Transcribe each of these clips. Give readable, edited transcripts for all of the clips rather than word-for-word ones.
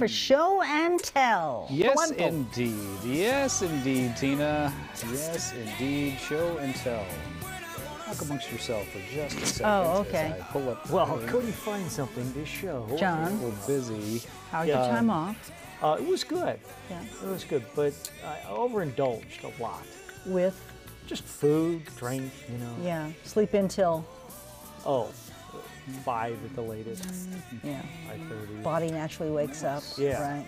for show and tell. Yes, indeed. Yes, indeed, Tina. Yes, indeed. Show and tell. Talk amongst yourself for just a second. Oh, okay. As I pull up. Well, couldn't find something to show. John, We're busy. how was your time off? It was good. Yeah. It was good, but I overindulged a lot. With? Just food, drink, you know. Yeah, sleep in till? Oh, 5 at the latest. Yeah. 5:30. Body naturally wakes up, Yeah. right?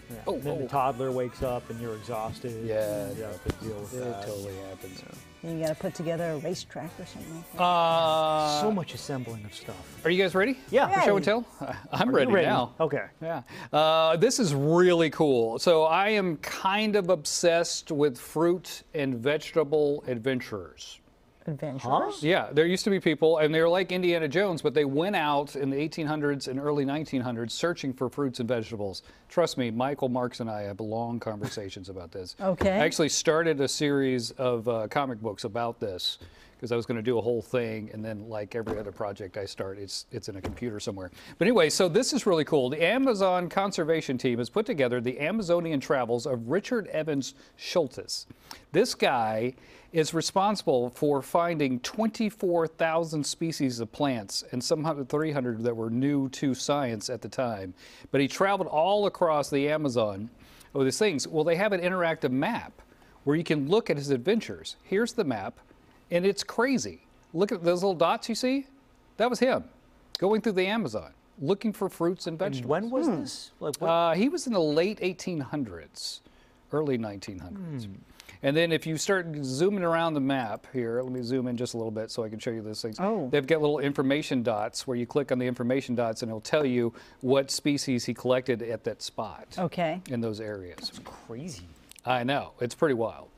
Yeah. Oh, then the toddler wakes up and you're exhausted. Yeah, and you have to deal with it that. totally happens. Then you got to put together a racetrack or something like that. So much assembling of stuff. Are you guys ready? Yeah. For show and tell? I'm ready now. Okay. Yeah. This is really cool. So I am kind of obsessed with fruit and vegetable adventurers. Adventurers? Yeah, there used to be people, and they were like Indiana Jones, but they went out in the 1800s and early 1900s searching for fruits and vegetables. Trust me, Michael Marks and I have long conversations about this. Okay. I actually started a series of comic books about this because I was going to do a whole thing, and then like every other project I start, it's in a computer somewhere. But anyway, so this is really cool. The Amazon Conservation Team has put together the Amazonian Travels of Richard Evans Schultes. This guy is responsible for finding 24,000 species of plants and some 300 that were new to science at the time. But he traveled all across the Amazon with these things. Well, they have an interactive map where you can look at his adventures. Here's the map, and it's crazy. Look at those little dots you see? That was him going through the Amazon looking for fruits and vegetables. And when was this? Like what? He was in the late 1800s, early 1900s. And then if you start zooming around the map here, let me zoom in just a little bit so I can show you those things. Oh. They've got little information dots where you click on the information dots and it'll tell you what species he collected at that spot. Okay. In those areas. It's crazy. I know, it's pretty wild.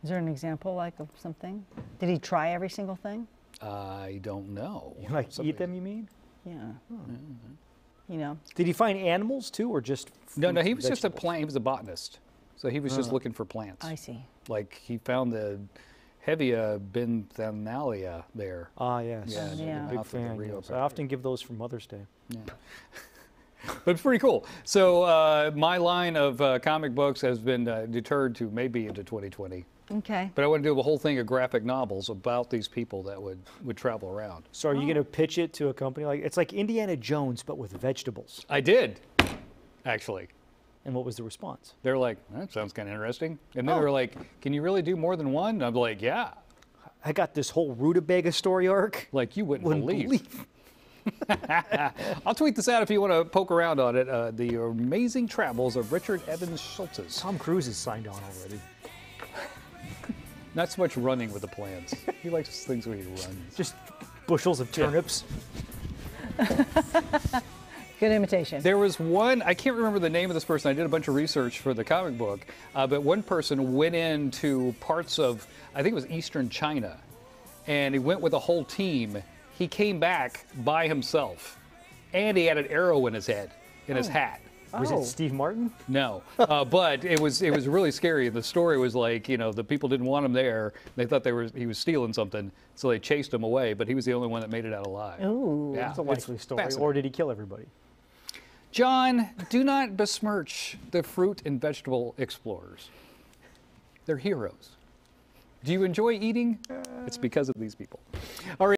Is there an example like of something? Did he try every single thing? I don't know. You like eat them, you mean? Yeah. You know. Did he find animals too, or just No, fruits he and was just a vegetables? plant, he was a botanist. So he was just looking for plants. I see. Like he found the Hevia benthanalia there. Ah, yes. Yeah, Oh, yeah. Big mouth of the fan. Rio Yes. I Grande. often give those for Mother's Day. Yeah. But it's pretty cool. So my line of comic books has been deterred to maybe into 2020. Okay. But I want to do a whole thing of graphic novels about these people that would travel around. So are you going to pitch it to a company like it's like Indiana Jones but with vegetables? I did, actually. And what was the response? They're like, that sounds kind of interesting. And then they were like, can you really do more than one? And I'm like, yeah. I got this whole rutabaga story arc. Like you wouldn't believe. I'll tweet this out if you want to poke around on it. The Amazing Travels of Richard Evans Schultes. Tom Cruise is signed on already. Not so much running with the plants. He likes things where he runs. Just bushels of turnips. Good imitation. There was one, I can't remember the name of this person. I did a bunch of research for the comic book, but one person went into parts of, I think it was Eastern China, and he went with a whole team. He came back by himself, and he had an arrow in his head, in his hat. Was it Steve Martin? No, but it was really scary. The story was like, you know, the people didn't want him there. They thought he was stealing something, so they chased him away. But he was the only one that made it out alive. Ooh. Yeah, It's a likely story. fascinating. Or did he kill everybody? John, do not besmirch the fruit and vegetable explorers. They're heroes. Do you enjoy eating? It's because of these people. All right.